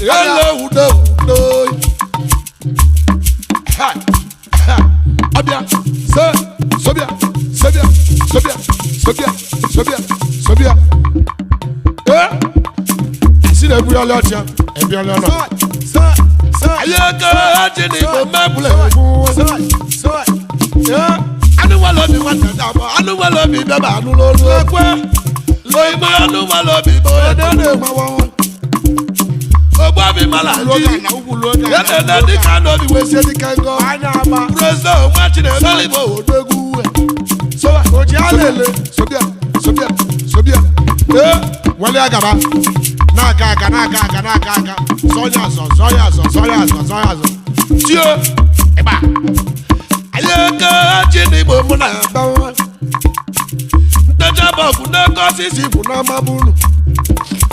Hello, no. Hi. Abia. Sobia. See the real lot, ayaka ajini mo mebule. Anu wa lo bi wa tada mo, anu wa lo bi baba anu lo lu ekwe. Lo imo anu wa lo bi bo edede ma wo. Ogba bi mala ji. Yete na di kano bi we se di kango. President wa chine sali bo odegu. So oji alele, sobia. Wale agaba. Naga. Zoya. Tio. Eba. Ayaka ajini bo muna ba. Ntaja ba kuna ko sisi funa mabulu.